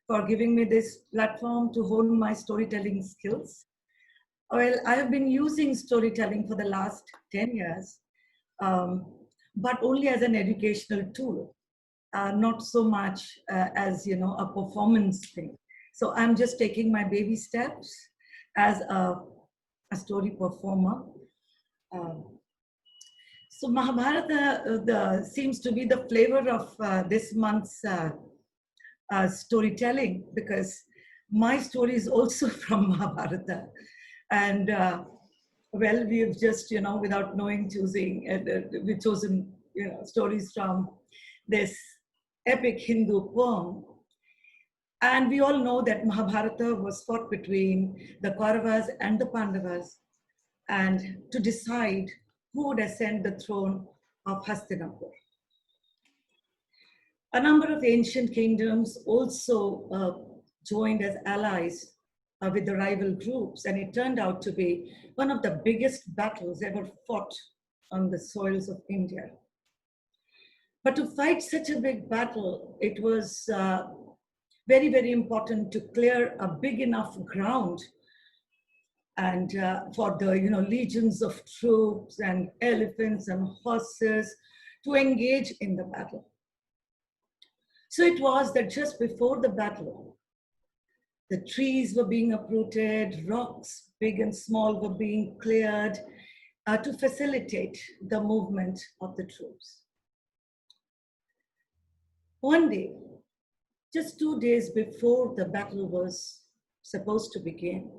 for giving me this platform to hone my storytelling skills. Well, I have been using storytelling for the last 10 years, but only as an educational tool, not so much as, a performance thing. So I'm just taking my baby steps as a story performer. So Mahabharata seems to be the flavor of this month's storytelling, because my story is also from Mahabharata. And well, we've just, without knowing, we've chosen, stories from this epic Hindu poem. And we all know that Mahabharata was fought between the Kauravas and the Pandavas, and to decide who would ascend the throne of Hastinapur. A number of ancient kingdoms also joined as allies with the rival groups, and it turned out to be one of the biggest battles ever fought on the soils of India. But to fight such a big battle, it was very, very important to clear a big enough ground and for the legions of troops and elephants and horses to engage in the battle. So it was that just before the battle, the trees were being uprooted, rocks, big and small, were being cleared to facilitate the movement of the troops. One day, just 2 days before the battle was supposed to begin,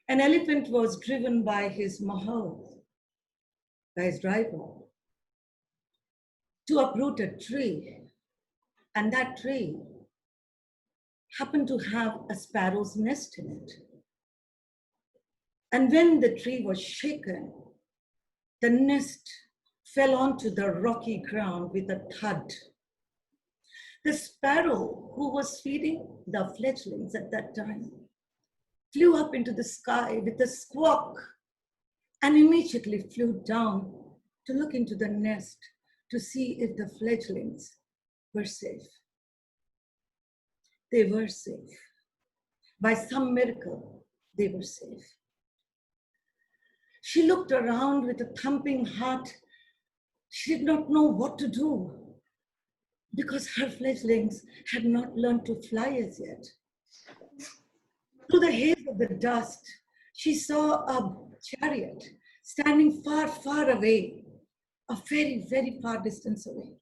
an elephant was driven by his mahal, by his driver, to uproot a tree. And that tree happened to have a sparrow's nest in it. And when the tree was shaken, the nest fell onto the rocky ground with a thud. The sparrow, who was feeding the fledglings at that time, flew up into the sky with a squawk and immediately flew down to look into the nest to see if the fledglings were safe. They were safe. By some miracle, they were safe. She looked around with a thumping heart. She did not know what to do because her fledglings had not learned to fly as yet. Through the haze of the dust, she saw a chariot standing far, far away, a very, very far distance away.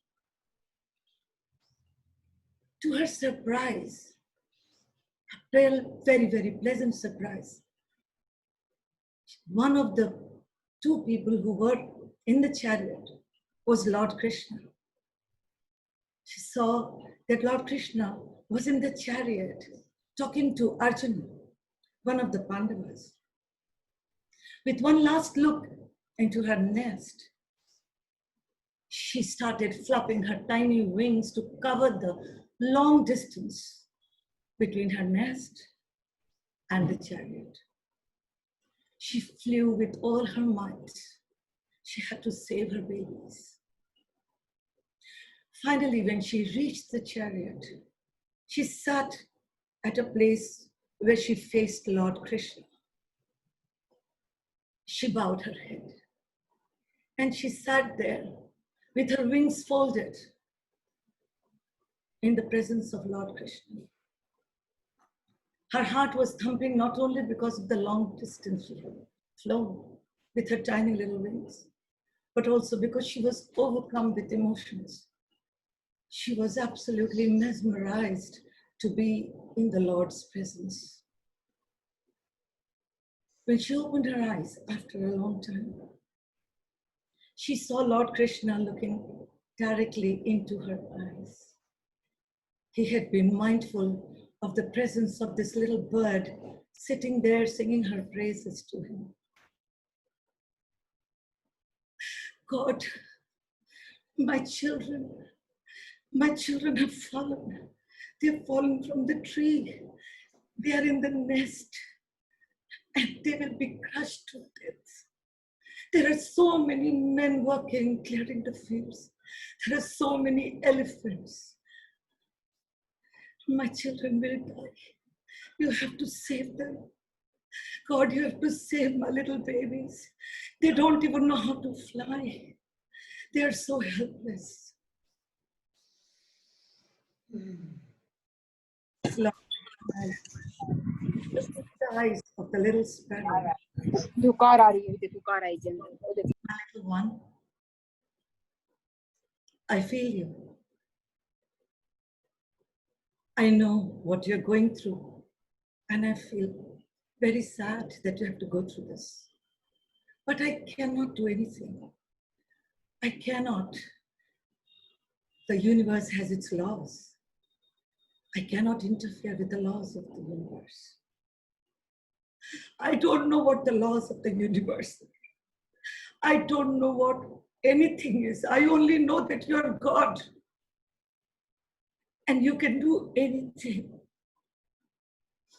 To her surprise, a very, very pleasant surprise, one of the two people who were in the chariot was Lord Krishna. She saw that Lord Krishna was in the chariot talking to Arjuna, one of the Pandavas. With one last look into her nest, she started flapping her tiny wings to cover the long distance between her nest and the chariot. She flew with all her might. She had to save her babies. Finally, when she reached the chariot, she sat at a place where she faced Lord Krishna. She bowed her head and she sat there with her wings folded in the presence of Lord Krishna. Her heart was thumping not only because of the long distance she had flown with her tiny little wings, but also because she was overcome with emotions. She was absolutely mesmerized to be in the Lord's presence. When she opened her eyes after a long time, she saw Lord Krishna looking directly into her eyes. He had been mindful of the presence of this little bird sitting there singing her praises to him. God, my children have fallen. They've fallen from the tree. They are in the nest and they will be crushed to death. There are so many men working, clearing the fields. There are so many elephants. My children will die. You have to save them. God, you have to save my little babies. They don't even know how to fly. They are so helpless. Lord, look at the eyes of the little sparrow. दुकार आ रही है दुकार आई जनरल My little one, I feel you. I know what you're going through, and I feel very sad that you have to go through this. But I cannot do anything. I cannot. The universe has its laws. I cannot interfere with the laws of the universe. I don't know what the laws of the universe are. I don't know what anything is. I only know that you're God. And you can do anything.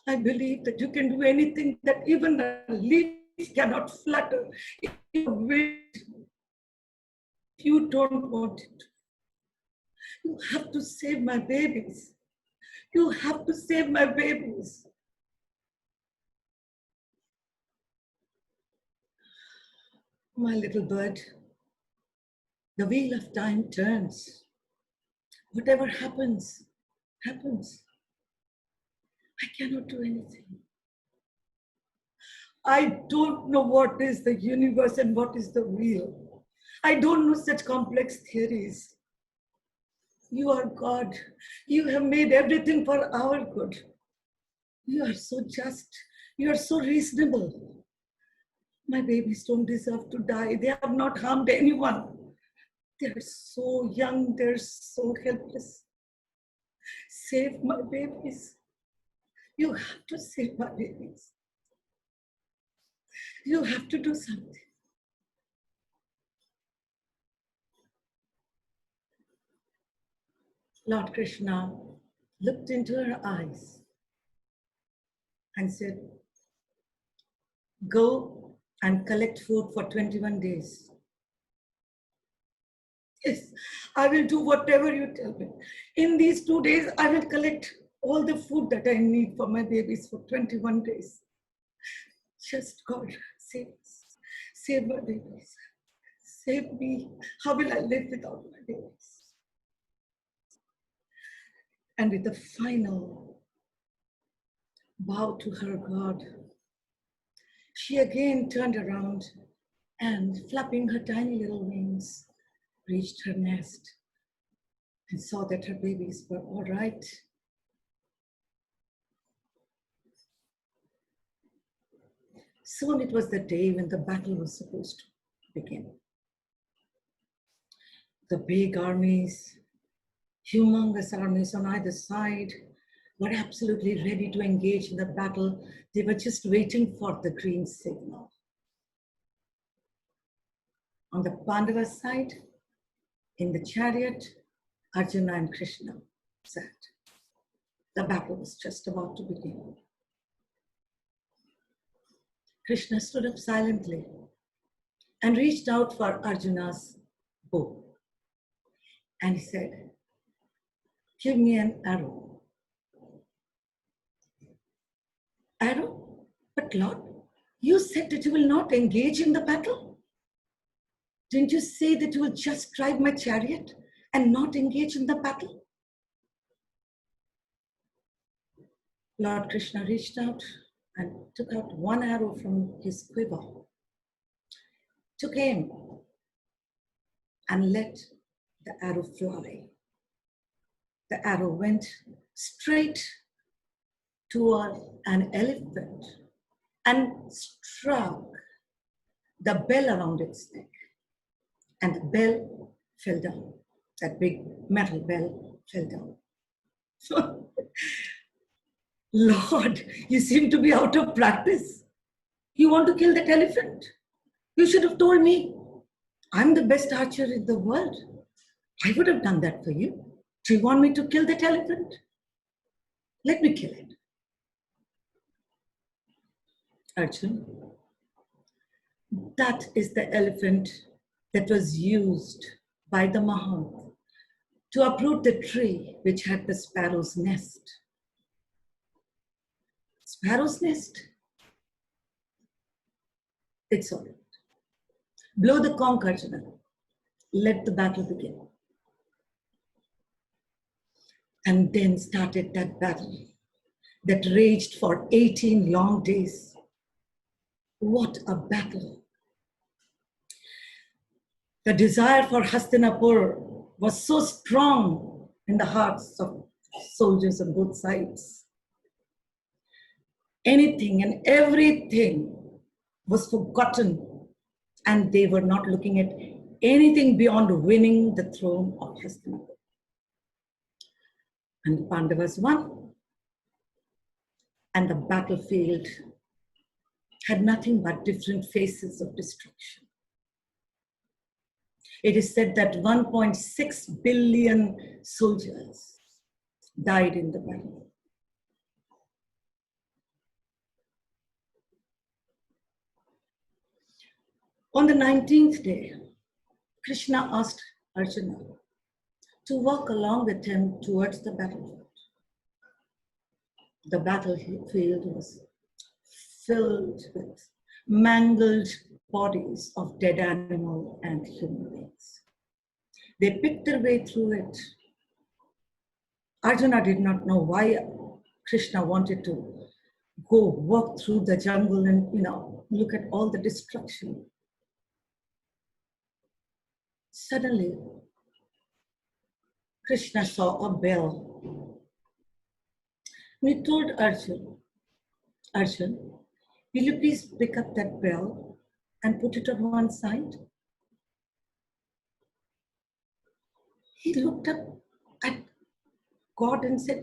I believe that you can do anything that even a leaf cannot flutter in the wind. If you don't want it, you have to save my babies. You have to save my babies. My little bird, the wheel of time turns. Whatever happens, happens. I cannot do anything. I don't know what is the universe and what is the wheel. I don't know such complex theories. You are God. You have made everything for our good. You are so just. You are so reasonable. My babies don't deserve to die. They have not harmed anyone. They're so young. They're so helpless. Save my babies. You have to save my babies. You have to do something. Lord Krishna looked into her eyes and said, go and collect food for 21 days. Yes, I will do whatever you tell me. In these 2 days, I will collect all the food that I need for my babies for 21 days. Just God, save us. Save my babies. Save me. How will I live without my babies? And with a final bow to her God, she again turned around and, flapping her tiny little wings, reached her nest and saw that her babies were all right. Soon it was the day when the battle was supposed to begin. The big armies, humongous armies on either side, were absolutely ready to engage in the battle. They were just waiting for the green signal. On the Pandava side, in the chariot, Arjuna and Krishna sat. The battle was just about to begin. Krishna stood up silently and reached out for Arjuna's bow. And he said, give me an arrow. Arrow? But Lord, you said that you will not engage in the battle. Didn't you say that you will just drive my chariot and not engage in the battle? Lord Krishna reached out and took out one arrow from his quiver, took aim, and let the arrow fly. The arrow went straight toward an elephant and struck the bell around its neck. And the bell fell down. That big metal bell fell down. Lord, you seem to be out of practice. You want to kill that elephant? You should have told me. I'm the best archer in the world. I would have done that for you. Do you want me to kill that elephant? Let me kill it. Arjun, that is the elephant that was used by the Mahant to uproot the tree which had the sparrow's nest. sparrow's nest? It's all right. Blow the conch, Arjuna. Let the battle begin. And then started that battle that raged for 18 long days. What a battle. The desire for Hastinapur was so strong in the hearts of soldiers on both sides. Anything and everything was forgotten, and they were not looking at anything beyond winning the throne of Hastinapur. And the Pandavas won, and the battlefield had nothing but different faces of destruction. It is said that 1.6 billion soldiers died in the battle. On the 19th day, Krishna asked Arjuna to walk along with him towards the battlefield. The battlefield was filled with mangled bodies of dead animal and human beings. They picked their way through it. Arjuna did not know why Krishna wanted to go walk through the jungle and look at all the destruction. Suddenly, Krishna saw a bell. He told Arjun, will you please pick up that bell and put it on one side? He looked up at God and said,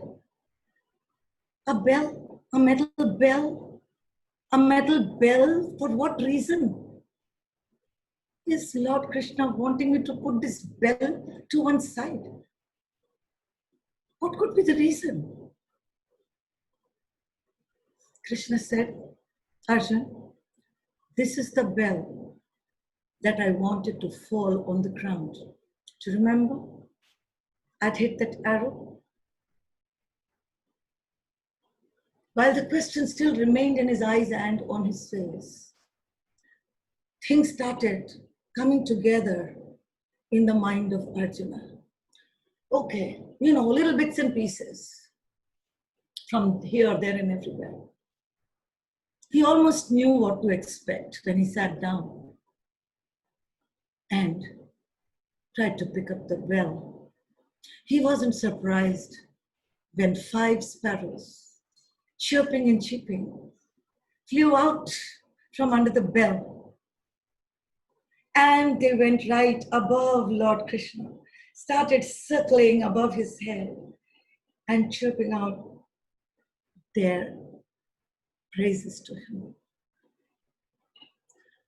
a bell, a metal bell, a metal bell, for what reason? Is Lord Krishna wanting me to put this bell to one side? What could be the reason? Krishna said, Arjun, this is the bell that I wanted to fall on the ground. Do you remember? I'd hit that arrow. While the question still remained in his eyes and on his face, things started coming together in the mind of Arjuna. Okay, little bits and pieces from here, there, and everywhere. He almost knew what to expect when he sat down and tried to pick up the bell. He wasn't surprised when 5 sparrows, chirping and cheeping, flew out from under the bell. And they went right above Lord Krishna, started circling above his head and chirping out their praises to him.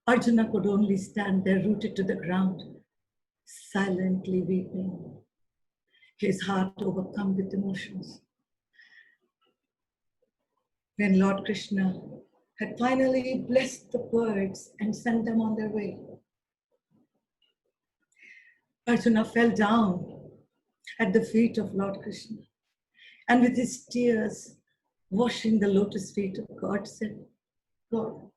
Arjuna could only stand there rooted to the ground, silently weeping, his heart overcome with emotions. When Lord Krishna had finally blessed the birds and sent them on their way, Arjuna fell down at the feet of Lord Krishna, and with his tears washing the lotus feet of God, said, God,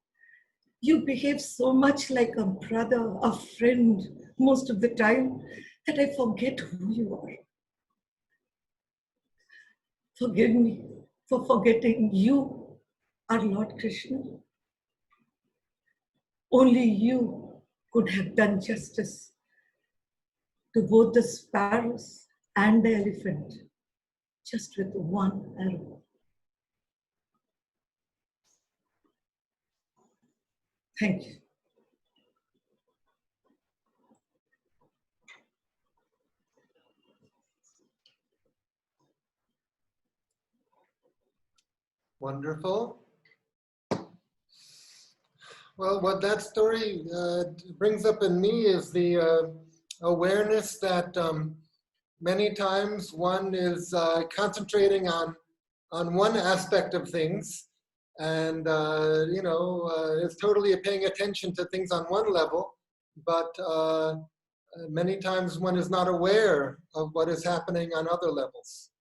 you behave so much like a brother, a friend, most of the time, that I forget who you are. Forgive me for forgetting you are Lord Krishna. Only you could have done justice to both the sparrows and the elephant, just with one arrow. Thank you. Wonderful. Well, what that story brings up in me is the awareness that many times one is concentrating on one aspect of things, and is totally paying attention to things on one level, but many times one is not aware of what is happening on other levels.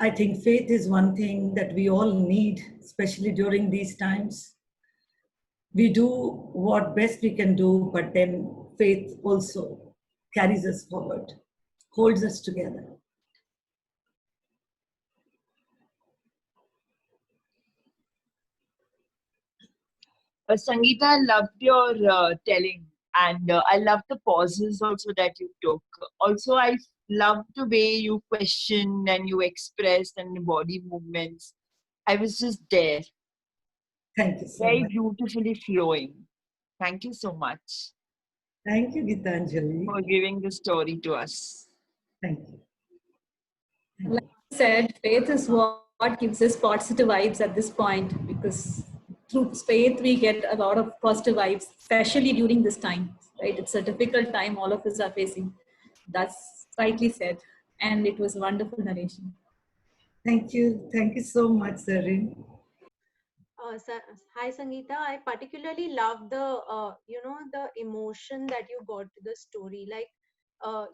I think faith is one thing that we all need, especially during these times. We do what best we can do, but then faith also carries us forward, holds us together. Sangeeta, I loved your telling, and I loved the pauses also that you took. Also, I loved the way you questioned and you expressed and the body movements. I was just there, Thank you so very much. beautifully flowing. Thank you so much Thank you, Gitanjali. for giving the story to us. Thank you. Like I said, faith is what gives us positive vibes at this point, because through faith we get a lot of positive vibes, especially during this time, right? It's a difficult time all of us are facing. That's rightly said. And it was a wonderful narration. Thank you. Thank you so much, Sarin. Hi Sangeeta, I particularly love the the emotion that you got to the story. Like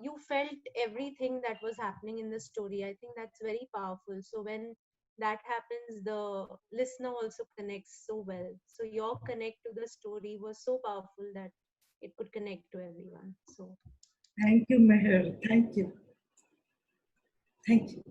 you felt everything that was happening in the story. I think that's very powerful. So when that happens, the listener also connects so well. So your connect to the story was so powerful that it could connect to everyone. So Thank you, Meher. Thank you. Thank you.